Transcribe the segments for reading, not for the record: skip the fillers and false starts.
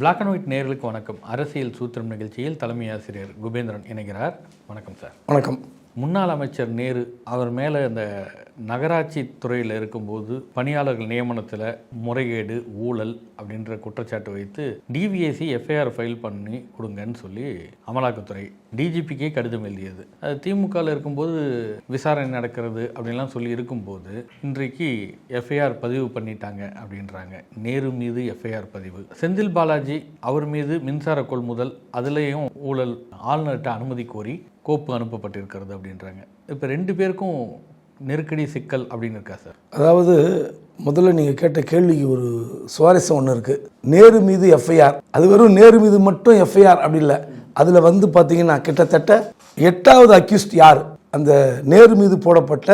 Black and white நேயர்களுக்கு வணக்கம். அரசியல் சூத்திரம் நிகழ்ச்சியில் தலைமை ஆசிரியர் குபேந்திரன் இணைகிறார். வணக்கம் சார். வணக்கம். முன்னாள் அமைச்சர் நேரு அவர் மேலே இந்த நகராட்சி துறையில் இருக்கும்போது பணியாளர்கள் நியமனத்தில் முறைகேடு ஊழல் அப்படின்ற குற்றச்சாட்டு வைத்து டிவிஎஸ்சி எஃப்ஐஆர் ஃபைல் பண்ணி கொடுங்கன்னு சொல்லி அமலாக்கத்துறை டிஜிபிக்கே கடிதம் எழுதியது. அது திமுகவில் இருக்கும்போது விசாரணை நடக்கிறது அப்படின்லாம் சொல்லி இருக்கும்போது இன்றைக்கு எஃப்ஐஆர் பதிவு பண்ணிட்டாங்க அப்படின்றாங்க. நேரு மீது எஃப்ஐஆர் பதிவு, செந்தில் பாலாஜி அவர் மீது மின்சார கொள்முதல் அதுலேயும் ஊழல், ஆளுநர்கிட்ட அனுமதி கோரி கோப்பு அனுப்பப்பட்டிருக்கிறது அப்படின்றாங்க. இப்போ ரெண்டு பேருக்கும் நெருக்கடி சிக்கல் அப்படின்னு இருக்கா சார்? அதாவது முதல்ல நீங்கள் கேட்ட கேள்விக்கு ஒரு சுவாரஸ்யம் ஒன்று இருக்குது. நேரு மீது எஃப்ஐஆர், அது வெறும் நேரு மீது மட்டும் எஃப்ஐஆர் அப்படி இல்லை. அதில் வந்து பார்த்தீங்கன்னா கிட்டத்தட்ட 8வது அக்யூஸ்ட் யார்? அந்த நேரு மீது போடப்பட்ட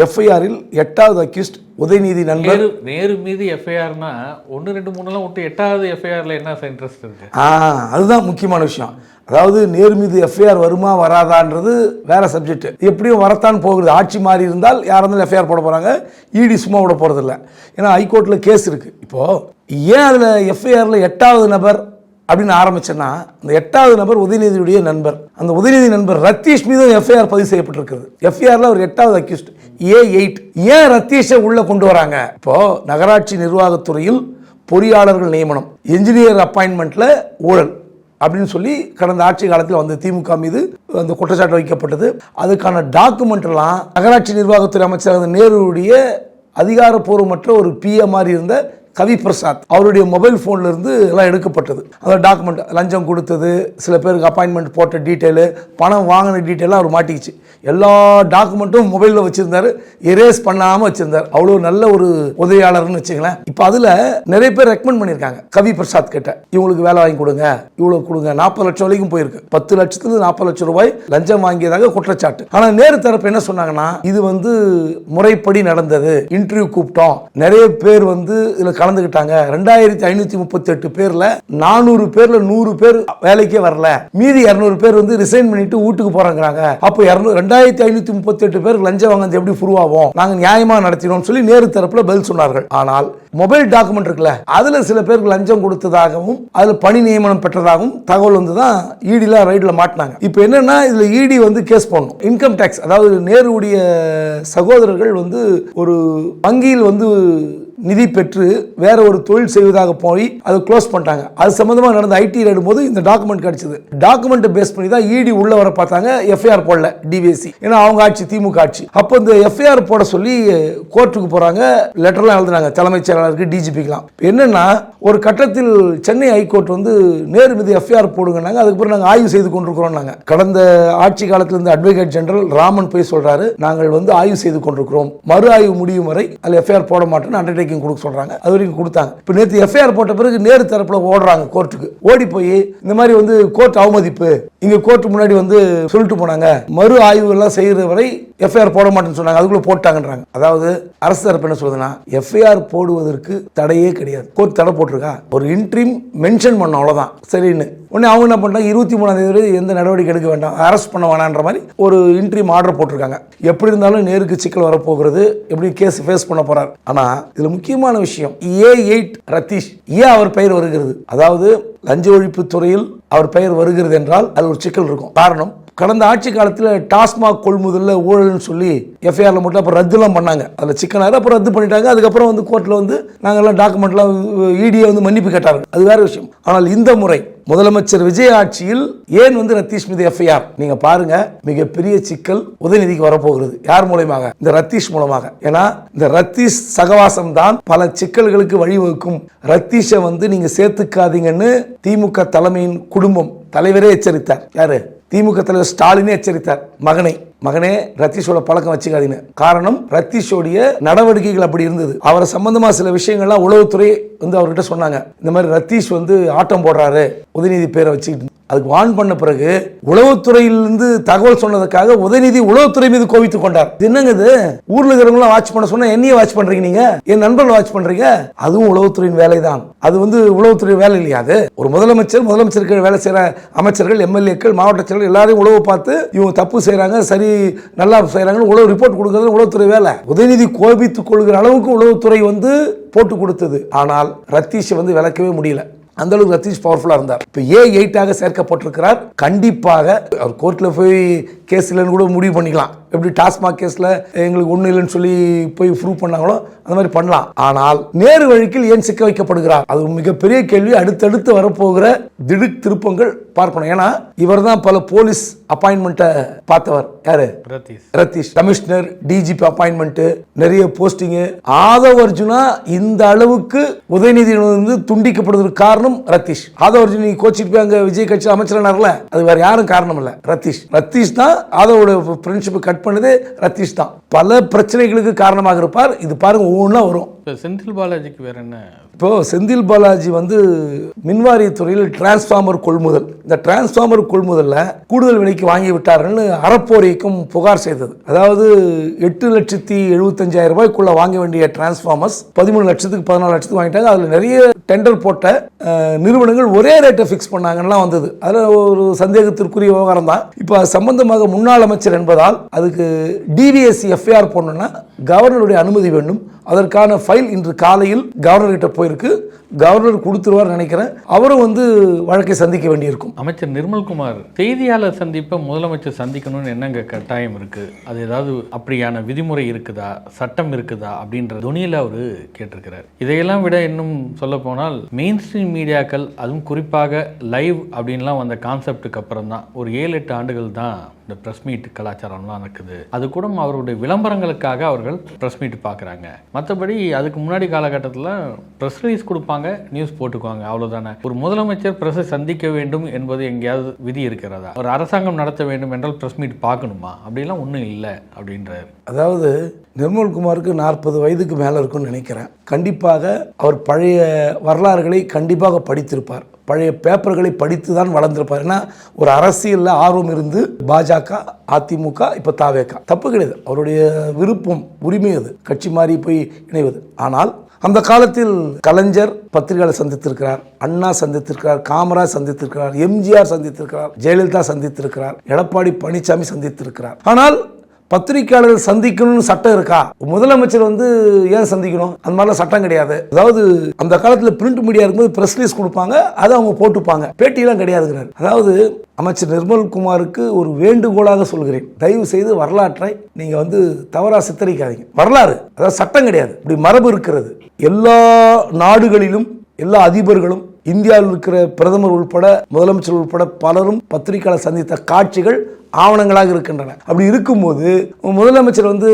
எஃப்ஐஆரில் 8வது அக்யூஸ்ட் உதயநிதி நண்பர். நேரு மீது எஃப்ஐஆர்னா 1 2 3 விட்டு 8வது எஃப்ஐஆரில் என்ன இன்ட்ரெஸ்ட் இருக்கு? அதுதான் முக்கியமான விஷயம். அதாவது நேரு மீது எஃப்ஐஆர் வருமா வராதான்றது வேற சப்ஜெக்ட். எப்படியும் வரத்தான் போகுது. ஆட்சி மாறி இருந்தால் யாராக இருந்தாலும் எஃப்ஐஆர் போட போகிறாங்க. இடி சும்மா விட போகிறதில்ல. ஏன்னா ஹைகோர்ட்டில் கேஸ் இருக்குது. இப்போது ஏன் அதில் எஃப்ஐஆரில் 8வது நபர் அப்படின்னு ஆரம்பிச்சேன்னா, அந்த 8வது நபர் உதயநிதியுடைய நண்பர். அந்த உதயநிதி நண்பர் ரத்தீஷ் மீது எஃப்ஐஆர் பதிவு செய்யப்பட்டிருக்கிறது. எஃப்ஐஆரில் ஒரு 8வது அக்யூஸ்ட் A8. ஏன் ரத்தீஷை உள்ளே கொண்டு வராங்க? இப்போது நகராட்சி நிர்வாகத்துறையில் பொறியாளர்கள் நியமனம், என்ஜினியர் அப்பாயின்மெண்ட்டில் ஊழல் அப்படின்னு சொல்லி கடந்த ஆட்சி காலத்தில் வந்து திமுக மீது அந்த குற்றச்சாட்டு வைக்கப்பட்டது. அதுக்கான டாக்குமெண்ட் எல்லாம் நகராட்சி நிர்வாகத்துறை அமைச்சர் நேருடைய அதிகாரப்பூர்வமற்ற ஒரு பிஏ மாதிரி இருந்த கவி பிரசாத் அவருடைய மொபைல் ஃபோன்ல இருந்து எல்லாம் எடுக்கப்பட்டது. அந்த டாக்குமெண்ட், லஞ்சம் கொடுத்தது, சில பேருக்கு அப்பாயின்மெண்ட் போட்ட டீட்டெயிலு, பணம் வாங்கின டீட்டெயிலாம் அவர் மாட்டிக்கிச்சு. எல்லா டாக்குமெண்ட்டும் மொபைலில் வச்சிருந்தாரு, எரேஸ் பண்ணாமல் வச்சிருந்தார். அவ்வளோ நல்ல ஒரு உதவியாளர்னு வச்சுங்களேன். இப்போ அதில் நிறைய பேர் ரெக்கமெண்ட் பண்ணியிருக்காங்க கவி பிரசாத் கிட்ட, இவங்களுக்கு வேலை வாங்கி கொடுங்க, இவ்வளோ கொடுங்க. 40 லட்சம் வரைக்கும் போயிருக்கு. 10 லட்சத்துலேருந்து 40 லட்சம் ரூபாய் லஞ்சம் வாங்கியதாக குற்றச்சாட்டு. ஆனால் நேரு தரப்பு என்ன சொன்னாங்கன்னா, இது வந்து முறைப்படி நடந்தது, இன்டர்வியூ கூப்பிட்டோம், நிறைய பேர் வந்து இதில் கலந்துக்கிட்டாங்க. 2538 பேர்ல 400 பேர்ல 100 பேர் வேலைக்கே வரல, மீதி 200 பேர் வந்து ரிசைன் பண்ணிட்டு வீட்டுக்கு போறாங்க. அப்போ 2538 பேர் லஞ்சம் வாங்க எப்படி ப்ரூவ் ஆகும்? நாங்க நியாயமா நடத்தினோம் சொல்லி நேரு தரப்புல பதில் சொன்னார்கள். ஆனால் மொபைல் டாக்குமெண்ட் இருக்குல்ல, அதுல சில பேருக்கு லஞ்சம் கொடுத்ததாகவும் அதுல பணி நியமனம் பெற்றதாகவும் தகவல் வந்து தான் ஈடில ரைட்ல மாட்டினாங்க. இப்போ என்னன்னா, இதுல ஈடி வந்து கேஸ் போடணும். இன்கம் டாக்ஸ், அதாவது நேருடைய சகோதரர்கள் வந்து ஒரு வங்கியில் வந்து நிதி பெற்று வேற ஒரு தொழில் செய்வதாக போய் அதை க்ளோஸ் பண்ணிட்டாங்க. அது சம்பந்தமாக நடந்த ஐடி ரைடு போது இந்த டாக்குமெண்ட் கிடைச்சது. டாக்குமெண்ட் பேஸ் பண்ணி தான் இடி உள்ள வர பார்த்தாங்க. எஃப்ஐஆர் போடல டிவிஎஸ்சி, ஏன்னா அவங்க ஆட்சி திமுக ஆட்சி. அப்போ இந்த எஃப்ஐஆர் போட சொல்லி கோர்ட்டுக்கு போறாங்க, லெட்டர்லாம் எழுதுனாங்க தலைமைச் செயலாளருக்கு, டிஜிபிக்கலாம். என்னன்னா, ஒரு கட்டத்தில் சென்னை ஹைகோர்ட் வந்து நேரு மீது எஃப்ஐஆர் போடுங்கன்னாங்க. அதுக்கப்புறம் நாங்கள் ஆய்வு செய்து கொண்டிருக்கிறோம். கடந்த ஆட்சி காலத்தில் இருந்து அட்வொகேட் ஜெனரல் ராமன் போய் சொல்றாரு, நாங்கள் வந்து ஆய்வு செய்து கொண்டிருக்கிறோம், மறு ஆய்வு முடியும் வரை அதில் எஃப்ஐஆர் போட மாட்டோம்னு அண்டர்டேக்கிங் கொடுக்க சொல்றாங்க. அது வரைக்கும் கொடுத்தாங்க. இப்போ நேற்று எஃப்ஐஆர் போட்ட பிறகு நேரு தரப்புல ஓடுறாங்க கோர்ட்டுக்கு. ஓடி போய் இந்த மாதிரி வந்து கோர்ட் அவமதிப்பு, இங்க கோர்ட் முன்னாடி வந்து சொல்லிட்டு போனாங்க, மறு ஆய்வு எல்லாம் செய்யற வரை எஃப்ஐஆர் போட மாட்டேன்னு சொன்னாங்க. அதுக்குள்ள போட்டாங்கன்றாங்க. அதாவது அரசு தரப்பு என்ன சொல்லுதுன்னா, எஃப்ஐஆர் போடுவதற்கு தடையே கிடையாது. கோர்ட் தடை போட்டிருக்கா, ஒரு இன்ட்ரீம் மென்ஷன் பண்ண, அவ்வளவுதான் சரின்னு. உடனே அவங்க என்ன பண்ணாங்க, 23ஆம் தேதி வரை எந்த நடவடிக்கை எடுக்க வேண்டாம், அரெஸ்ட் பண்ண வேணான்ற மாதிரி ஒரு இன்ட்ரீம் ஆர்டர் போட்டிருக்காங்க. எப்படி இருந்தாலும் நேருக்கு சிக்கல் வரப்போகிறது, எப்படி கேஸ் ஃபேஸ் பண்ண போறார். ஆனா இதுல முக்கியமான விஷயம், A8 ரத்தீஷ் ஏன் அவர் பெயர் வருகிறது? அதாவது லஞ்ச ஒழிப்பு துறையில் அவர் பெயர் வருகிறது என்றால் அது ஒரு சிக்கல் இருக்கும். காரணம், கடந்த ஆட்சி காலத்தில் டாஸ்மாக் கொள்முதல்ல ஊழல்னு சொல்லி எஃப்ஐஆர்ல மட்டும் அப்புறம் ரத்துலாம் பண்ணாங்க. அதில் சிக்கனாக அப்புறம் ரத்து பண்ணிட்டாங்க. அதுக்கப்புறம் வந்து கோர்ட்டில் வந்து நாங்கள்லாம் டாக்குமெண்ட்லாம் இடியை வந்து மன்னிப்பு கேட்டார்கள். அது வேற விஷயம். ஆனால் இந்த முறை முதலமைச்சர் விஜய் ஆட்சியில் ஏன் வந்து ரத்தீஷ் மீது எஃப்ஐஆர்? நீங்க பாருங்க, மிகப்பெரிய சிக்கல் உதயநிதிக்கு வரப்போகிறது. யார் மூலமாக? இந்த ரத்தீஷ் மூலமாக. ஏன்னா இந்த ரத்தீஷ் சகவாசம் தான் பல சிக்கல்களுக்கு வழிவகுக்கும். ரத்தீஷை வந்து நீங்க சேர்த்துக்காதீங்கன்னு திமுக தலைமையின் குடும்பம் தலைவரே எச்சரித்தார். யாரு? திமுக தலைவர் ஸ்டாலினே எச்சரித்தார். மகனே ரத்தீஷோட பழக்கம் வச்சுக்காதீங்க. காரணம், ரத்தீஷோடைய நடவடிக்கைகள் அப்படி இருந்தது. அவரை சம்பந்தமா சில விஷயங்கள்லாம் உளவுத்துறை வந்து அவர்கிட்ட சொன்னாங்க. இந்த மாதிரி ரத்தீஷ் வந்து ஆட்டம் போடுறாரு உதயநிதி பேரை வச்சுக்கிட்டு. அதுக்கு வான் பண்ண பிறகு உளவுத்துறையிலிருந்து தகவல் சொன்னதுக்காக உதயநிதி உளவுத்துறை மீது கோவித்துக் கொண்டார். என்னங்க இது? ஊர்ல இருக்கிறவங்க வாட்ச் பண்ண சொன்னா என்னையே வாட்ச் பண்றீங்க, நீங்க என் நண்பர்கள் வாட்ச் பண்றீங்க. அதுவும் உளவுத்துறையின் வேலை தான். அது வந்து உளவுத்துறை வேலை இல்லையா? அது ஒரு முதலமைச்சருக்கு வேலை செய்யற அமைச்சர்கள், எம்எல்ஏக்கள், மாவட்ட செயலர்கள் எல்லாரையும் உளவு பார்த்து இவங்க தப்பு செய்யறாங்க, சரி நல்லா செய்யறாங்கன்னு உளவு ரிப்போர்ட் கொடுக்கறது உளவுத்துறை வேலை. உதயநிதி கோபித்துக் கொள்கிற அளவுக்கு உளவுத்துறை வந்து போட்டு கொடுத்தது. ஆனால் ரத்தீஷ் வந்து விளக்கவே முடியல. அந்த அளவுக்கு ரத்தீஷ் பவர்ஃபுல்லாக இருந்தார். இப்போ A8 சேர்க்கப்பட்டிருக்கிறார். கண்டிப்பாக அவர் கோர்ட்டில் போய் கேஸ் இல்லைன்னு கூட முடிவு பண்ணிக்கலாம். எப்படி டாஸ்மாக் கேஸில் எங்களுக்கு ஒன்றும் இல்லைன்னு சொல்லி போய் ப்ரூவ் பண்ணாங்களோ அந்த மாதிரி பண்ணலாம். ஆனால் நேரு வழக்கில் ஏன் சிக்க வைக்கப்படுகிறார்? அது மிகப்பெரிய கேள்வி. அடுத்தடுத்து வரப்போகிற திடுக் திருப்பங்கள் பார்க்கணும். ஏன்னா இவர் தான் பல போலீஸ் அப்பாயின்மெண்ட்டை பார்த்தவர். யாரு? ரத்தீஷ். கமிஷனர், டிஜிபி அப்பாயின்மெண்ட், நிறைய போஸ்டிங். ஆதவ் அர்ஜுனா இந்த அளவுக்கு உதயநிதி வந்து துண்டிக்கப்படுவதற்கு காரணம் ரத்தீஷ். ஆதவ் அர்ஜுன் கோச்சிட்டு போய் அங்க விஜய் கட்சி அமைச்சரானார்ல, அது வேற யாரும் காரணம் இல்ல, ரத்தீஷ் தான். ஆதவோட ஃப்ரெண்ட்ஷிப் கட் பண்ணது ரத்தீஷ் தான். பல பிரச்சனைகளுக்கு காரணமாக இருப்பார். இது பாருங்க ஒவ்வொன்றா வரும். செந்தில் பாலாஜிக்கு வேற என்ன? இப்போ செந்தில் பாலாஜி வந்து மின்வாரிய துறையில் டிரான்ஸ்ஃபார்மர் கொள்முதல், இந்த டிரான்ஸ்ஃபார்மர் கொள்முதல்ல கூடுதல் விலைக்கு வாங்கி விட்டார்கள் அறப்போர் இயக்கம் புகார் செய்தது. அதாவது 8,75,000 ரூபாய்க்குள்ள வாங்க வேண்டிய டிரான்ஸ்ஃபார்மர்ஸ் 13 லட்சத்துக்கு 14 லட்சத்துக்கு வாங்கிட்டாங்க. அதுல நிறைய டெண்டர் போட்ட நிறுவனங்கள் ஒரே ரேட்டை ஃபிக்ஸ் பண்ணாங்கலாம் வந்தது. அதுல ஒரு சந்தேகத்திற்குரிய விவகாரம் தான். இப்போ சம்பந்தமாக முன்னாள் அமைச்சர் என்பதால் அதுக்கு டிவிஎஸ்சி எஃப்ஐஆர் போடணும்னா கவர்னருடைய அனுமதி வேண்டும். அதற்கான ஃபைல் இன்று காலையில் கவர்னர் கிட்ட போயிருக்கு. கவர்னர் கொடுத்துருவார் நினைக்கிறேன். அவரும் வந்து வழக்கை சந்திக்க வேண்டியிருக்கும். அமைச்சர் நிர்மல்குமார் செய்தியாளர் சந்திப்பை முதலமைச்சர் சந்திக்கணும்னு என்னங்க கட்டாயம் இருக்கு? அது ஏதாவது அப்படியான விதிமுறை இருக்குதா, சட்டம் இருக்குதா அப்படின்ற துணியில் அவர் கேட்டிருக்கிறார். இதையெல்லாம் விட இன்னும் சொல்ல போனால் மெயின் ஸ்ட்ரீம் மீடியாக்கள், அதுவும் குறிப்பாக லைவ் அப்படின்லாம் வந்த கான்செப்டுக்கு அப்புறம் தான் ஒரு 7-8 ஆண்டுகள் தான் இந்த ப்ரெஸ் மீட் கலாச்சாரம்லாம் நடக்குது. அது கூட அவருடைய விளம்பரங்களுக்காக அவர்கள் ப்ரெஸ் மீட் பார்க்குறாங்க. மற்றபடி அதுக்கு முன்னாடி காலகட்டத்தில் ப்ரெஸ் ரிலீஸ் கொடுப்பாங்க, நியூஸ் போட்டுக்குவாங்க, அவ்வளோதானே. ஒரு முதலமைச்சர் ப்ரெஸ்ஸை சந்திக்க வேண்டும் என்பது எங்கேயாவது விதி இருக்கிறதா? ஒரு அரசாங்கம் நடத்த வேண்டும் என்றால் ப்ரெஸ் மீட் பார்க்கணுமா? அப்படிலாம் ஒன்றும் இல்லை அப்படின்றார். அதாவது நிர்மல்குமாருக்கு 40 வயதுக்கு மேலே இருக்கும்னு நினைக்கிறேன். கண்டிப்பாக அவர் பழைய வரலாறுகளை கண்டிப்பாக படித்திருப்பார். பழைய பேப்பர்களை படித்து தான் வளர்ந்திருப்பார். ஏன்னா ஒரு அரசியலில் ஆர்வம் இருந்து பாஜக, அதிமுக, இப்போ தாவேகா, தப்பு கிடையாது. அவருடைய விருப்பம், உரிமை அது, கட்சி மாறி போய் இணைவது. ஆனால் அந்த காலத்தில் கலைஞர் பத்திரிகையாளர் சந்தித்திருக்கிறார், அண்ணா சந்தித்திருக்கிறார், காமராஜ் சந்தித்திருக்கிறார், எம்ஜிஆர் சந்தித்திருக்கிறார், ஜெயலலிதா சந்தித்திருக்கிறார், எடப்பாடி பழனிசாமி சந்தித்திருக்கிறார். ஆனால் பத்திரிகையாளர்கள் சந்திக்கணும்னு சட்டம் இருக்கா? முதலமைச்சர் வந்து ஏன் சந்திக்கணும்? அந்த மாதிரிலாம் சட்டம் கிடையாது. அதாவது அந்த காலத்தில் பிரிண்ட் மீடியா இருக்கும்போது பிரஸ் ரிலீஸ் கொடுப்பாங்க, அதை அவங்க போட்டுப்பாங்க, பேட்டியெல்லாம் கிடையாதுங்கிறார். அதாவது அமைச்சர் நிர்மல்குமாருக்கு ஒரு வேண்டுகோளாக சொல்கிறேன், தயவு செய்து வரலாற்றை நீங்க வந்து தவறா சித்தரிக்காதீங்க. வரலாறு அதாவது சட்டம் கிடையாது, இப்படி மரபு இருக்கிறது. எல்லா நாடுகளிலும் எல்லா அதிபர்களும், இந்தியாவில் இருக்கிற பிரதமர் உள்பட, முதலமைச்சர் உள்பட பலரும் பத்திரிகையாளர் சந்தித்த காட்சிகள் ஆவணங்களாக இருக்கின்றன. அப்படி இருக்கும்போது முதலமைச்சர் வந்து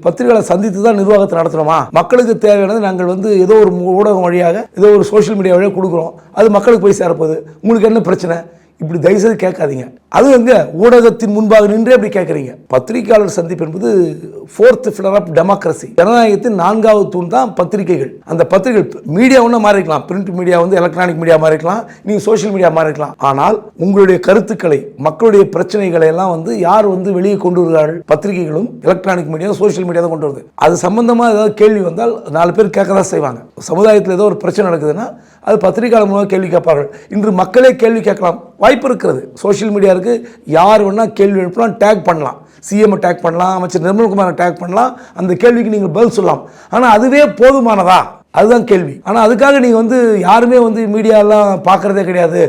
பத்திரிகையாளர் சந்தித்து தான் நிர்வாகத்தை நடத்தணுமா? மக்களுக்கு தேவையானது நாங்கள் வந்து ஏதோ ஒரு ஊடகம் வழியாக, ஏதோ ஒரு சோஷியல் மீடியா வழியாக கொடுக்குறோம், அது மக்களுக்கு போய் சேரப்போகுது, உங்களுக்கு என்ன பிரச்சனை? இப்படி தயவுசெய்து கேட்காதீங்க. அது எங்க ஊடகத்தின் முன்பாக நின்றே அப்படி கேட்குறீங்க. பத்திரிகையாளர் சந்திப்பு என்பது 4th பில்லர் ஆஃப் டெமோக்ரஸி, ஜனநாயகத்தின் 4வது தூண் தான் பத்திரிகைகள். அந்த பத்திரிகைகள் மீடியா ஒன்றா மாறிக்கலாம், பிரிண்ட் மீடியா வந்து எலக்ட்ரானிக் மீடியா மாறிக்கலாம், நீங்கள் சோஷியல் மீடியா மாறிக்கலாம். ஆனால் உங்களுடைய கருத்துக்களை, மக்களுடைய பிரச்சனைகளை எல்லாம் வந்து யார் வந்து வெளியே கொண்டு வருகிறார்கள்? பத்திரிகைகளும் எலக்ட்ரானிக் மீடியா, சோஷியல் மீடியா தான் கொண்டு வருது. அது சம்பந்தமாக ஏதாவது கேள்வி வந்தால் 4 பேர் கேட்க தான் செய்வாங்க. சமுதாயத்தில் ஏதோ ஒரு பிரச்சனை நடக்குதுன்னா அது பத்திரிகையாளர் மூலமாக கேள்வி கேட்பார்கள். இன்று மக்களே கேள்வி கேட்கலாம், வாய்ப்பு இருக்கிறது. சோஷியல் மீடியா இருக்கு, யார் வேணா கேள்வி எழுப்பலாம், டேக் பண்ணலாம், சிஎம் டேக் பண்ணலாம், அமைச்சர் நிர்மல்குமாரை டேக் பண்ணலாம், அந்த கேள்விக்கு நீங்கள் பதில் சொல்லலாம். ஆனால் அதுவே போதுமானதா? அதுதான் கேள்வி. ஆனால் அதுக்காக நீங்கள் வந்து யாருமே வந்து மீடியாலாம் பார்க்குறதே கிடையாது.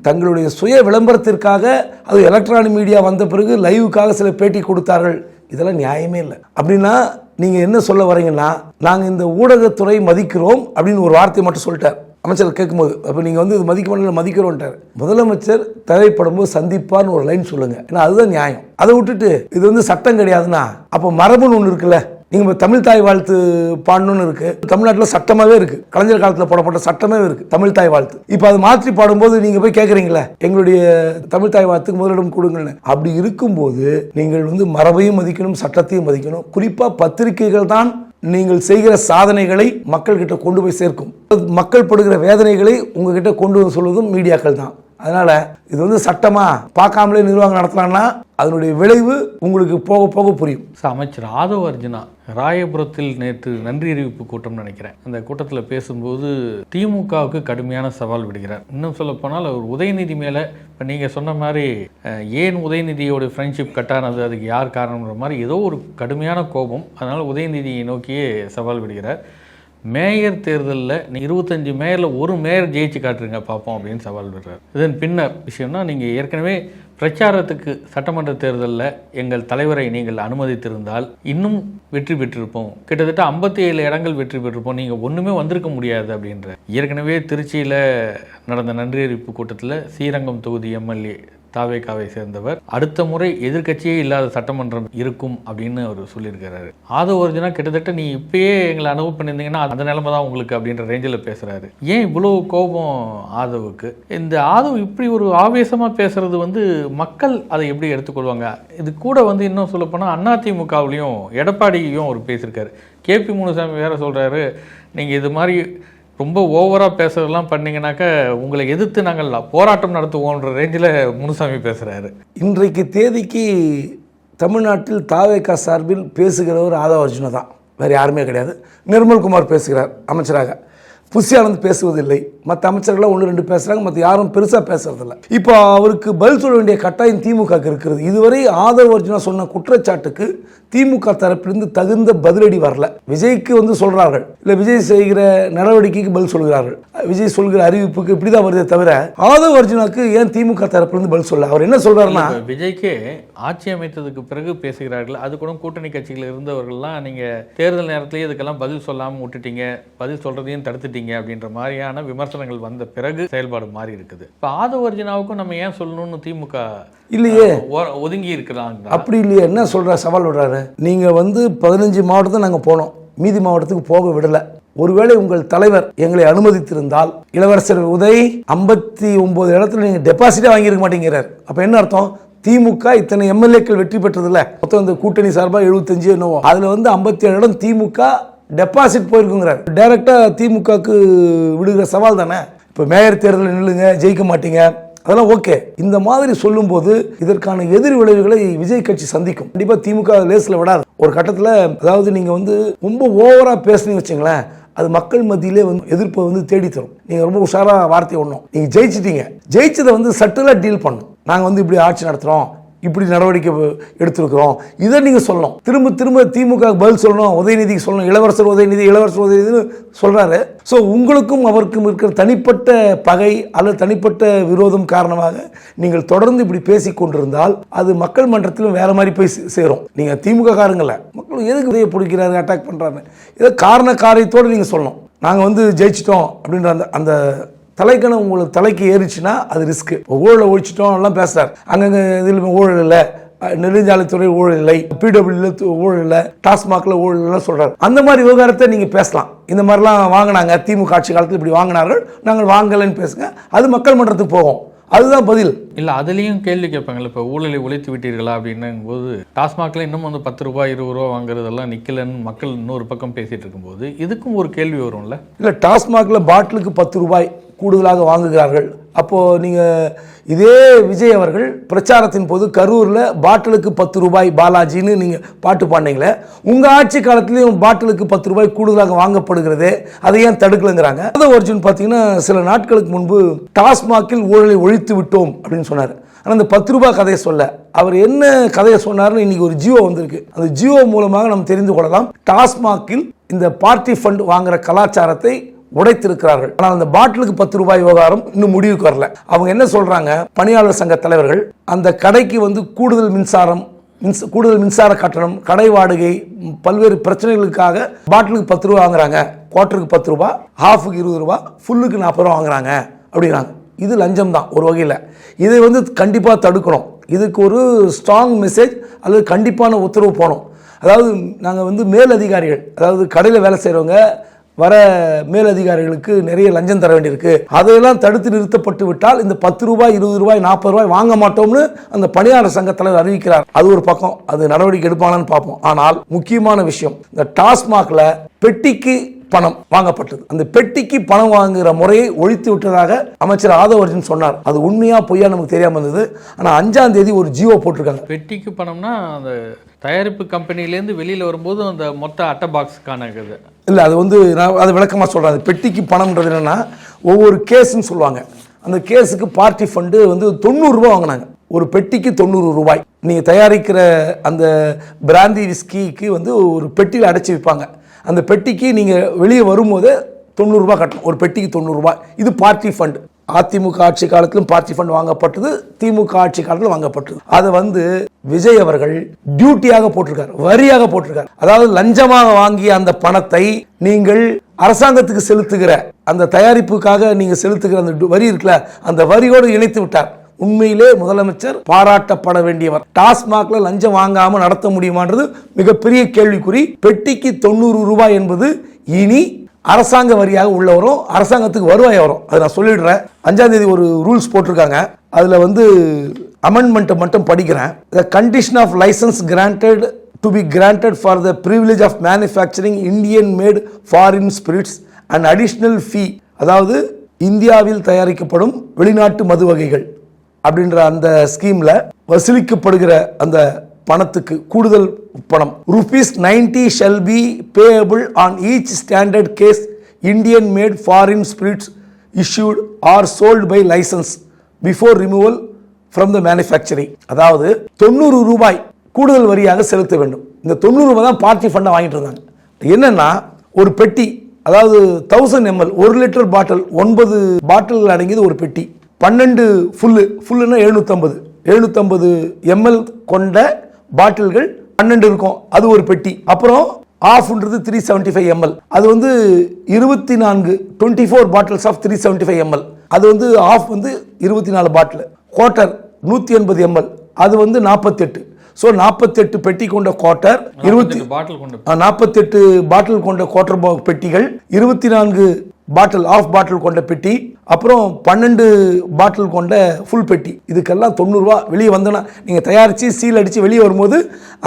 தங்களுடைய சுய விளம்பரத்திற்காக, அது எலக்ட்ரானிக் மீடியா வந்த பிறகு லைவுக்காக சில பேட்டி கொடுத்தார்கள். இதெல்லாம் நியாயமே இல்லை. அப்படின்னா நீங்கள் என்ன சொல்ல வரீங்கன்னா, நாங்கள் இந்த ஊடகத்துறை மதிக்கிறோம் அப்படின்னு ஒரு வார்த்தையை மட்டும் சொல்லிட்டார் அமைச்சர் கேட்கும்போது. அப்போ நீங்கள் வந்து இது மதிக்க மாட்டேன், மதிக்கிறோன்ட்டார். முதலமைச்சர் தேவைப்படும் போது சந்திப்பார்னு ஒரு லைன் சொல்லுங்க, ஏன்னா அதுதான் நியாயம். அதை விட்டுட்டு இது வந்து சட்டம் கிடையாதுன்னா அப்போ மரபுன்னு ஒன்று இருக்குல்ல. நீங்கள் தமிழ் தாய் வாழ்த்து பாடணும்னு இருக்கு, தமிழ்நாட்டில் சட்டமாகவே இருக்கு, கலைஞர் காலத்தில் போடப்பட்ட சட்டமே இருக்கு தமிழ் தாய் வாழ்த்து. இப்போ அது மாற்றி பாடும்போது நீங்கள் போய் கேட்குறீங்களே எங்களுடைய தமிழ் தாய் வாழ்த்துக்கு முதலிடம் கொடுங்கன்னு. அப்படி இருக்கும்போது நீங்கள் வந்து மரபையும் மதிக்கணும், சட்டத்தையும் மதிக்கணும். குறிப்பாக பத்திரிகைகள் தான் நீங்கள் செய்கிற சாதனைகளை மக்கள் கிட்ட கொண்டு போய் சேர்க்கும். மக்கள் படுகிற வேதனைகளை உங்ககிட்ட கொண்டு சொல்வதும் மீடியாக்கள் தான். அதனால இது வந்து சட்டமா பார்க்காமலே நிர்வாகம் நடத்தலாம்னா அதனுடைய விளைவு உங்களுக்கு போக போக புரியும். அமைச்சர் ஆதவ் அர்ஜுனா ராயபுரத்தில் நேற்று நன்றி அறிவிப்பு கூட்டம் நினைக்கிறேன், அந்த கூட்டத்தில் பேசும்போது திமுகவுக்கு கடுமையான சவால் விடுகிறார். இன்னும் சொல்ல போனால் அவர் உதயநிதி மேலே, இப்போ நீங்கள் சொன்ன மாதிரி ஏன் உதயநிதியோட ஃப்ரெண்ட்ஷிப் கட்டானது, அதுக்கு யார் காரணம்ன்ற மாதிரி ஏதோ ஒரு கடுமையான கோபம், அதனால் உதயநிதியை நோக்கியே சவால் விடுகிறார். மேயர் தேர்தலில் 25 மேயரில் ஒரு மேயர் ஜெயிச்சு காட்டுருங்க பார்ப்போம் அப்படின்னு சவால் விடுறாரு. இதன் பின்னர் விஷயம்னா, நீங்கள் ஏற்கனவே பிரச்சாரத்துக்கு சட்டமன்ற தேர்தலில் எங்கள் தலைவரை நீங்கள் அனுமதித்திருந்தால் இன்னும் வெற்றி பெற்றிருப்போம், கிட்டத்தட்ட 57 இடங்கள் வெற்றி பெற்றிருப்போம், நீங்கள் ஒன்றுமே வந்திருக்க முடியாது அப்படின்ற. ஏற்கனவே திருச்சியில் நடந்த நன்றி அறிவிப்பு கூட்டத்தில் ஸ்ரீரங்கம் தொகுதி எம்எல்ஏ தாவேகாவை சேர்ந்தவர் அடுத்த முறை எதிர்க்கட்சியே இல்லாத சட்டமன்றம் இருக்கும் அப்படின்னு அவர் சொல்லியிருக்கிறாரு. ஆதவ அர்ஜுனா கிட்டத்தட்ட நீ இப்பயே எங்களை அனுபவம் பண்ணியிருந்தீங்கன்னா அந்த நிலைமை தான் உங்களுக்கு அப்படின்ற ரேஞ்சில் பேசுகிறாரு. ஏன் இவ்வளோ கோபம் ஆதவுக்கு? இந்த ஆதவ் இப்படி ஒரு ஆவேசமாக பேசுறது மக்கள் அதை எப்படி எடுத்துக்கொள்வாங்க? இது கூட இன்னும் சொல்லப்போனால் அதிமுகவுலையும் எடப்பாடியும் அவர் பேசியிருக்காரு. கேபி முனுசாமி வேற சொல்கிறாரு, நீங்கள் இது மாதிரி ரொம்ப ஓவராக பேசுறதெல்லாம் பண்ணிங்கனாக்கா உங்களை எதிர்த்து நாங்கள் போராட்டம் நடத்துவோன்ற ரேஞ்சில் முனுசாமி பேசுகிறாரு. இன்றைக்கு தேதிக்கு தமிழ்நாட்டில் தாவேகா சார்பில் பேசுகிறவர் ஆதவ அர்ஜுனா தான், வேறு யாருமே கிடையாது. நிர்மல்குமார் பேசுகிறார் அமைச்சராக, புஷியானந்த் பேசுவதில்லை, மற்ற அமைச்சர்கள்லாம் 1-2 பேசுகிறாங்க, மற்ற யாரும் பெருசாக பேசுறதில்லை. இப்போ அவருக்கு பதில் சொல்ல வேண்டிய கட்டாயம் திமுக இருக்கிறது. இதுவரை ஆதவ அர்ஜுனா சொன்ன குற்றச்சாட்டுக்கு திமுக தரப்பிலிருந்து தகுந்த பதிலடி வரல. விஜய்க்கு சொல்கிறார்கள், இல்லை விஜய் செய்கிற நடவடிக்கைக்கு பதில் சொல்கிறார்கள், விஜய் சொல்கிற அறிவிப்புக்கு இப்படி தான் வருதே தவிர ஆதவ அர்ஜுனாக்கு ஏன் திமுக தரப்பிலிருந்து பதில் சொல்ல? அவர் என்ன சொல்கிறாருன்னா, விஜய்க்கே ஆட்சி அமைத்ததுக்கு பிறகு பேசுகிறார்கள், அது கூட கூட்டணி கட்சிகள் இருந்தவர்கள்லாம் நீங்கள் தேர்தல் நேரத்திலேயே இதுக்கெல்லாம் பதில் சொல்லாமல் விட்டுட்டீங்க, பதில் சொல்கிறதையும் தடுத்துட்டீங்க அப்படின்ற மாதிரியான விமர்சனங்கள் வந்த பிறகு செயல்பாடு மாறி இருக்குது. இப்போ ஆதவ அர்ஜுனாவுக்கும் நம்ம ஏன் சொல்லணும்னு திமுக இல்லையே ஒதுங்கி இருக்கிறாங்க. அப்படி இல்லையே, என்ன சொல்ற சவால் விடுறாரு. நீங்கள் 15 மாவட்டத்தை நாங்கள் போனோம், மீதி மாவட்டத்துக்கு போக விடலை. ஒருவேளை உங்கள் தலைவர் எங்களை அனுமதித்திருந்தால் இளவரசர் உதய் 59 இடத்துல நீங்கள் டெபாசிட்டே வாங்கியிருக்க மாட்டேங்கிறார். அப்போ என்ன அர்த்தம்? திமுக இத்தனை எம்எல்ஏக்கள் வெற்றி பெற்றதில்ல, மொத்தம் இந்த கூட்டணி சார்பாக 75 என்னவோ, அதில் 57 இடம் திமுக டெபாசிட் போயிருக்குங்கிறார். டைரக்டா திமுகக்கு விடுகிற சவால் தானே. இப்போ மேயர் தேர்தலில் நில்லுங்க, ஜெயிக்க மாட்டீங்க, அதெல்லாம் ஓகே. இந்த மாதிரி சொல்லும்போது இதற்கான எதிர் விளைவுகளை விஜய் கட்சி சந்திக்கும். கண்டிப்பாக திமுக லேஸில் விடாது. ஒரு கட்டத்தில் அதாவது நீங்கள் ரொம்ப ஓவராக பேசுனீங்க வச்சுங்களேன், அது மக்கள் மத்தியிலே எதிர்ப்பை தேடி தரும். நீங்கள் ரொம்ப உஷாராக வார்த்தை ஒன்றும், நீங்கள் ஜெயிச்சிட்டீங்க, ஜெயிச்சதை சட்டிலாக டீல் பண்ணும். நாங்கள் இப்படி ஆட்சி நடத்துகிறோம், இப்படி நடவடிக்கை எடுத்திருக்கிறோம், இதை நீங்கள் சொல்லணும். திரும்ப திரும்ப திமுக பதில் சொல்லணும், உதயநிதிக்கு சொல்லணும், இளவரசர் உதயநிதினு சொல்கிறாரு. ஸோ உங்களுக்கும் அவருக்கும் இருக்கிற தனிப்பட்ட பகை அல்லது தனிப்பட்ட விரோதம் காரணமாக நீங்கள் தொடர்ந்து இப்படி பேசி கொண்டிருந்தால் அது மக்கள் மன்றத்திலும் வேற மாதிரி போய் சேரும். நீங்கள் திமுக காரங்கள மக்கள் எதுக்கு உதய பிடிக்கிறாரு, அட்டாக் பண்ணுறாரு, இதை காரண காரியத்தோடு நீங்கள் சொல்லணும். நாங்கள் ஜெயிச்சிட்டோம் அப்படின்ற அந்த தலைக்கணம் உங்களுக்கு தலைக்கு ஏறிச்சுன்னா அது ரிஸ்க்கு. ஊழலை ஒழிச்சிட்டோம் எல்லாம் பேசுறாரு, அங்கங்கே இதில் ஊழல் இல்லை, நெடுஞ்சாலைத்துறை ஊழல் இல்லை, பிடபிள்யூ ஊழல் இல்லை, டாஸ்மாக்ல ஊழல் இல்லை சொல்றாரு. அந்த மாதிரி விவகாரத்தை நீங்க பேசலாம். இந்த மாதிரிலாம் வாங்கினாங்க, திமுக ஆட்சி காலத்தில் இப்படி வாங்கினார்கள், நாங்கள் வாங்கலைன்னு பேசுங்க, அது மக்கள் மன்றத்துக்கு போகும். அதுதான் பதில். இல்லை அதுலேயும் கேள்வி கேட்பாங்கல்ல, இப்போ ஊழலை ஒழித்து விட்டீர்களா அப்படின்னும் போது டாஸ்மாகில் இன்னும் 10 ரூபாய் 20 ரூபா வாங்குறதெல்லாம் நிற்கலன்னு மக்கள் இன்னொரு பக்கம் பேசிகிட்டு இருக்கும்போது இதுக்கும் ஒரு கேள்வி வரும்ல. இல்லை டாஸ்மாகில் பாட்டிலுக்கு 10 ரூபாய் கூடுதலாக வாங்குகிறார்கள். அப்போது நீங்கள் இதே விஜய் அவர்கள் பிரச்சாரத்தின் போது கரூரில் பாட்டிலுக்கு 10 ரூபாய் பாலாஜின்னு நீங்கள் பாட்டு பாடினீங்களே, உங்கள் ஆட்சி காலத்திலையும் பாட்டிலுக்கு 10 ரூபாய் கூடுதலாக வாங்கப்படுகிறது, அதை ஏன் தடுக்கலைங்கிறாங்க. ஆதவ அர்ஜுன் பார்த்தீங்கன்னா சில நாட்களுக்கு முன்பு டாஸ்மாகில் ஊழலை ஒழித்து விட்டோம் அப்படின்னு சொன்னார். ஆனால் அந்த 10 ரூபாய் கதையை சொல்ல, அவர் என்ன கதையை சொன்னார்னு இன்னைக்கு ஒரு ஜியோ வந்திருக்கு. அந்த ஜியோ மூலமாக நம்ம தெரிந்து கொள்ளலாம். டாஸ்மாகில் இந்த பார்ட்டி ஃபண்ட் வாங்குற கலாச்சாரத்தை உடைத்திருக்கிறார்கள். ஆனால் அந்த பாட்டிலுக்கு 10 ரூபாய் விவகாரம் இன்னும் முடிவுக்கு வரல. அவங்க என்ன சொல்றாங்க, பணியாளர் சங்க தலைவர்கள் அந்த கடைக்கு கூடுதல் மின்சார கட்டணம், கடை வாடகை, பல்வேறு பிரச்சனைகளுக்காக பாட்டிலுக்கு 10 ரூபாய் வாங்குறாங்க, குவார்ட்டருக்கு 10 ரூபாய், ஹாஃபுக்கு 20 ரூபாய், ஃபுல்லுக்கு 40 ரூபா வாங்குறாங்க அப்படிங்கிறாங்க. இது லஞ்சம் தான் ஒரு வகையில். இதை கண்டிப்பாக தடுக்கணும். இதுக்கு ஒரு ஸ்ட்ராங் மெசேஜ் அல்லது கண்டிப்பான உத்தரவு போகணும். அதாவது நாங்கள் மேலதிகாரிகள், அதாவது கடையில் வேலை செய்கிறவங்க வர மேலதிகாரிகளுக்கு நிறைய லஞ்சம் தர வேண்டியிருக்கு, அதையெல்லாம் தடுத்து நிறுத்தப்பட்டு விட்டால் இந்த 10 ரூபாய் 20 ரூபாய் 40 ரூபாய் வாங்க மாட்டோம்னு அந்த பணியாளர் சங்க தலைவர் அறிவிக்கிறார். அது ஒரு பக்கம், அது நடவடிக்கை எடுப்பாங்கன்னு பார்ப்போம். ஆனால் முக்கியமான விஷயம், இந்த டாஸ்மாக்ல பெட்டிக்கு பணம் வாங்கப்பட்டது. அந்த பெட்டிக்கு பணம் வாங்குகிற முறையை ஒழித்து விட்டதாக அமைச்சர் ஆதவ அர்ஜுன் சொன்னார். அது உண்மையா பொய்யா நமக்கு தெரியாம இருந்தது. ஆனால் 5ஆம் தேதி ஒரு ஜியோ போட்டிருக்காங்க. பெட்டிக்கு பணம்னா அந்த தயாரிப்பு கம்பெனிலேருந்து வெளியில் வரும்போது அந்த மொத்த அட்டை பாக்ஸுக்கான இது இல்லை. அது நான் அதை விளக்கமாக சொல்கிறேன். அது பெட்டிக்கு பணம்ன்றது என்னென்னா, ஒவ்வொரு கேஸுன்னு சொல்லுவாங்க. அந்த கேஸுக்கு பார்ட்டி ஃபண்டு 90 ரூபாய் வாங்கினாங்க. ஒரு பெட்டிக்கு 90 ரூபாய். நீங்கள் தயாரிக்கிற அந்த பிராந்தி விஸ்கிக்கு ஒரு பெட்டியில் அடைச்சி வைப்பாங்க. அந்த பெட்டிக்கு நீங்கள் வெளியே வரும்போது 90 ரூபாய் கட்டணும். ஒரு பெட்டிக்கு 90 ரூபாய். இது பார்ட்டி ஃபண்ட். அதிமுக ஆட்சி காலத்திலும் பார்ட்டி ஃபண்ட் வாங்கப்பட்டது, திமுக ஆட்சி காலத்தில் வாங்கப்பட்டது. அதை விஜய் அவர்கள் டியூட்டியாக போட்டிருக்கார், வரியாக போட்டிருக்கார். அதாவது லஞ்சமாக வாங்கிய அந்த பணத்தை நீங்கள் அரசாங்கத்துக்கு செலுத்துகிற அந்த தயாரிப்புக்காக நீங்க செலுத்துகிற அந்த வரி இருக்குல்ல, அந்த வரியோடு இணைத்து விட்டார். உண்மையிலே முதலமைச்சர் பாராட்டப்பட வேண்டியவர். டாஸ்மாக்ல லஞ்சம் வாங்காம நடத்த முடியுமான்றது மிகப்பெரிய கேள்விக்குறி. பெட்டிக்கு 90 ரூபாய் என்பது இனி அரசாங்க வரியாக உள்ள வரும், அரசாங்கத்துக்கு வருவாய் வரும். அதை நான் சொல்லிடுறேன். 5ஆம் தேதி ஒரு ரூல்ஸ் போட்டிருக்காங்க. அதுல அமெண்ட்மெண்ட் மட்டும் படிக்கிறேன். The condition of license granted to be granted for the privilege of manufacturing Indian made foreign spirits and additional fee. அதாவது இந்தியாவில் தயாரிக்கப்படும் வெளிநாட்டு மது வகைகள் அப்படின்ற அந்த ஸ்கீம்ல வசூலிக்கப்படுகிற அந்த பணத்துக்கு கூடுதல் பணம் ₹90 shall be payable on each standard case Indian made foreign spirits issued or sold by license before removal from the manufacturing. அதாவது 90 ரூபாய் கூடுதல் வரியாக செலுத்த வேண்டும். இந்த 90 ரூபாய் தான் பார்ட்டி ஃபண்டை வாங்கிட்டு இருந்தாங்க. என்னன்னா ஒரு பெட்டி, அதாவது 1000 ml 1 லிட்டர் பாட்டில், 9 பாட்டில்கள் அடங்கியது ஒரு பெட்டி. 12 ஃபுல்லுன்னா 750 ml கொண்ட பாட்டில்கள் 12 இருக்கும், அது ஒரு பெட்டி. அப்புறம் ஆஃப்ன்றது 375 ml, அது 24 பாட்டில்ஸ் ஆஃப் 375 ml, அது ஆஃப் 24 பாட்டில். குவார்ட்டர் 180 ml, அது 48. ஸோ 48 பெட்டி கொண்ட குவார்ட்டர், 48 பாட்டில் கொண்ட குவார்ட்டர் பெட்டிகள், 24 பாட்டில் ஆஃப் பாட்டில் கொண்ட பெட்டி, அப்புறம் 12 பாட்டில் கொண்ட ஃபுல் பெட்டி. இதுக்கெல்லாம் 90 ரூபா. வெளியே வந்தோன்னா நீங்கள் தயாரித்து சீல் அடித்து வெளியே வரும்போது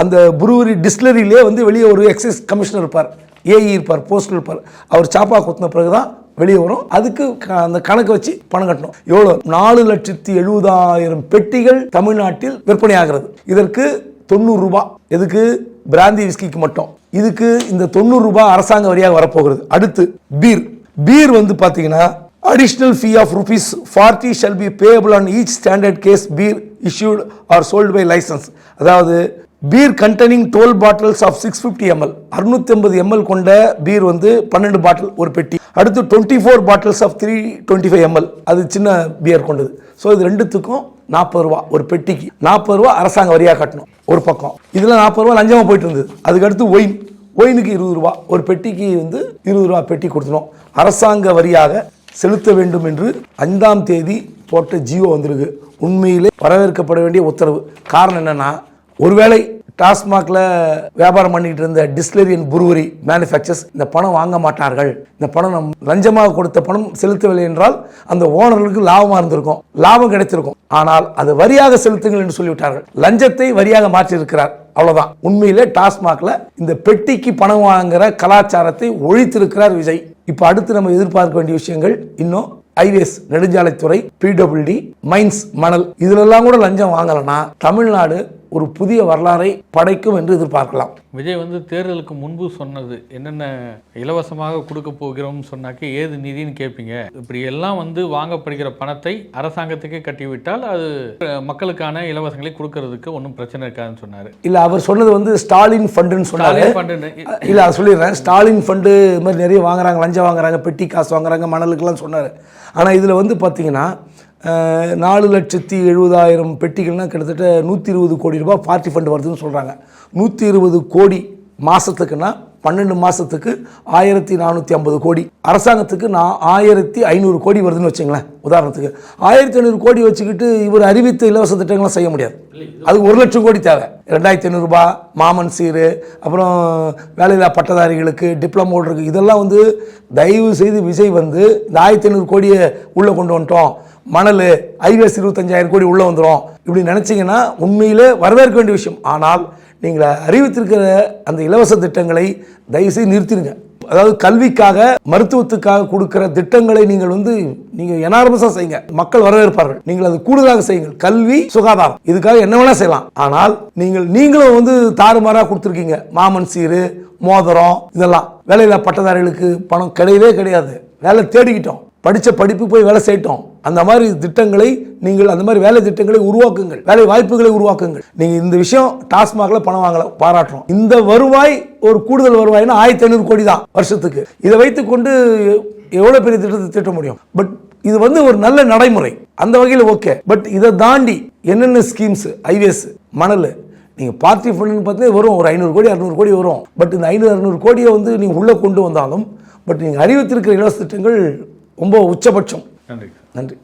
அந்த புருவரி டிஸ்டிலரியிலே வெளியே ஒரு எக்ஸைஸ் கமிஷனர் இருப்பார், ஏஇ இருப்பார், போஸ்டல் இருப்பார். அவர் சாப்பா குத்தின பிறகு தான் வெளியே வரும். அதுக்கு அந்த கணக்கு வச்சு பணம் கட்டணும். எவ்வளோ? 4,70,000 பெட்டிகள் தமிழ்நாட்டில் விற்பனை ஆகிறது. இதற்கு 90 ரூபாய். எதுக்கு? பிராந்தி விஸ்கிக்கு மட்டும். இதுக்கு இந்த 90 ரூபாய் அரசாங்க வரியாக வரப்போகிறது. அடுத்து பீர் பார்த்தீங்கன்னா additional fee of ₹40 shall be payable on each standard case beer issued or sold by license. அதாவது beer containing 12 bottles of 650 ml, 650 ml கொண்ட பீர் 12 பாட்டில் ஒரு பெட்டி. அடுத்து 24 பாட்டில்ஸ் ஆஃப் 325 ml, அது சின்ன பியர் கொண்டது. ஸோ இது ரெண்டுத்துக்கும் 40 ரூபா ஒரு பெட்டிக்கு. 40 ரூபா அரசாங்க வரியாக கட்டணும் ஒரு பக்கம். இதில் 40 ரூபா லஞ்சமாக போயிட்டு இருந்தது. அதுக்கடுத்து ஒயினுக்கு 20 ரூபா ஒரு பெட்டிக்கு 20 ரூபா பெட்டி கொடுத்துடும். அரசாங்க வரியாக செலுத்த வேண்டும் என்று 5ஆம் தேதி போட்ட ஜியோ வந்திருக்கு. உண்மையிலே வரவேற்கப்பட வேண்டிய உத்தரவு. காரணம் என்னன்னா, ஒருவேளை டாஸ்மாக்ல வியாபாரம் பண்ணிட்டு இருந்த டிஸ்டிலரி அண்ட் புருவரி மேனுஃபேக்சர்ஸ் இந்த பணம் வாங்க மாட்டார்கள், இந்த பணம் லஞ்சமாக கொடுத்த பணம் செலுத்தவில்லை என்றால் அந்த ஓனர்களுக்கு லாபமாக இருந்திருக்கும், லாபம் கிடைத்திருக்கும். ஆனால் அது வரியாக செலுத்துங்கள் என்று சொல்லிவிட்டார்கள். லஞ்சத்தை வரியாக மாற்றி இருக்கிறார். அவ்வளவுதான். உண்மையிலே டாஸ்மாக்ல இந்த பெட்டிக்கு பணம் வாங்குற கலாச்சாரத்தை ஒழித்திருக்கிறார் விஜய். இப்ப அடுத்து நம்ம எதிர்பார்க்க வேண்டிய விஷயங்கள் இன்னும் ஹைவேஸ், நெடுஞ்சாலைத்துறை, பிடபிள்யூடி, மைன்ஸ், மணல், இதுலெல்லாம் கூட லஞ்சம் வாங்கலன்னா தமிழ்நாடு ஒரு புதிய வரலாறை படைக்கும் என்று எதிர்பார்க்கலாம். விஜய் தேர்தலுக்கு முன்பு சொன்னது என்னென்ன இலவசமாக கொடுக்க போகிறோம் சொன்னாக்க ஏது நிதின்னு கேட்பீங்க. இப்படி எல்லாம் வாங்கப்படுகிற பணத்தை அரசாங்கத்துக்கே கட்டிவிட்டால் அது மக்களுக்கான இலவசங்களை கொடுக்கறதுக்கு ஒன்றும் பிரச்சனை இருக்காதுன்னு சொன்னார். இல்லை, அவர் சொன்னது ஸ்டாலின் ஃபண்டுன்னு சொன்னார். இல்லை, அதை சொல்லிடுறேன். ஸ்டாலின் ஃபண்டு இது மாதிரி நிறைய வாங்குறாங்க, லஞ்சம் வாங்குறாங்க, பெட்டி காசு வாங்குறாங்க, மணலுக்கெல்லாம் சொன்னார். ஆனால் இதில் பார்த்தீங்கன்னா 4,70,000 பெட்டிகள்னால் கிட்டத்தட்ட 120 கோடி ரூபாய் பார்ட்டி ஃபண்ட் வருதுன்னு சொல்கிறாங்க. 120 கோடி மாதத்துக்குன்னா 12 மாதத்துக்கு 1,450 கோடி. அரசாங்கத்துக்கு 1,500 கோடி வருதுன்னு வச்சுங்களேன். உதாரணத்துக்கு 1,500 கோடி வச்சுக்கிட்டு இவர் அறிவித்த இலவச திட்டங்கள்லாம் செய்ய முடியாது. அது 1,00,000 கோடி தேவை. 2,500 ரூபாய் மாமன் சீரு, அப்புறம் வேலையில்லா பட்டதாரிகளுக்கு, டிப்ளமோ இருக்கு, இதெல்லாம் தயவு செய்து விஜய் இந்த 1,500 கோடியை உள்ளே கொண்டு வந்துட்டோம், மணல் ஐவேஸ் 25,000 கோடி உள்ளே வந்துடும் இப்படி நினச்சிங்கன்னா உண்மையிலே வரவேற்க வேண்டிய விஷயம். ஆனால் நீங்கள் அறிவித்திருக்கிற அந்த இலவச திட்டங்களை தயவுசெய்து நிறுத்திடுங்க. அதாவது கல்விக்காக, மருத்துவத்துக்காக கொடுக்கிற திட்டங்களை நீங்கள் எனார்மஸாக செய்யுங்க, மக்கள் வரவேற்பார்கள். நீங்கள் அது கூடுதலாக செய்யுங்கள். கல்வி, சுகாதாரம், இதுக்காக என்ன வேணா செய்யலாம். ஆனால் நீங்களும் தாறுமாறாக கொடுத்துருக்கீங்க. மாமன் சீரு, மோதிரம், இதெல்லாம் வேலையில்லா பட்டதாரிகளுக்கு பணம் கிடையவே கிடையாது. வேலை தேடிக்கிட்டோம், படித்த படிப்பு போய் வேலை செய்யட்டோம், அந்த மாதிரி திட்டங்களை நீங்கள் அந்த மாதிரி வேலை திட்டங்களை உருவாக்குங்கள், வேலை வாய்ப்புகளை உருவாக்குங்கள். நீங்கள் இந்த விஷயம் டாஸ்மாக்ல பணம் வாங்கல, பாராட்டுறோம். இந்த வருவாய் ஒரு கூடுதல் வருவாய்னா 1500 கோடி தான் வருஷத்துக்கு. இதை வைத்துக்கொண்டு எவ்வளோ பெரிய திட்டத்தை திட்ட முடியும்? பட் இது ஒரு நல்ல நடைமுறை அந்த வகையில் ஓகே. பட் இதை தாண்டி என்னென்ன ஸ்கீம்ஸ், ஹைவேஸ், மணல், நீங்கள் பார்ட்டி ஃபண்டுன்னு பார்த்தா வரும் ஒரு 500 கோடி 600 கோடி வரும். பட் இந்த 500-600 கோடியை நீங்கள் உள்ளே கொண்டு வந்தாலும் பட் நீங்கள் அறிவித்திருக்கிற இலவச திட்டங்கள் ரொம்ப உச்சபட்சம். நன்றி. நன்றி.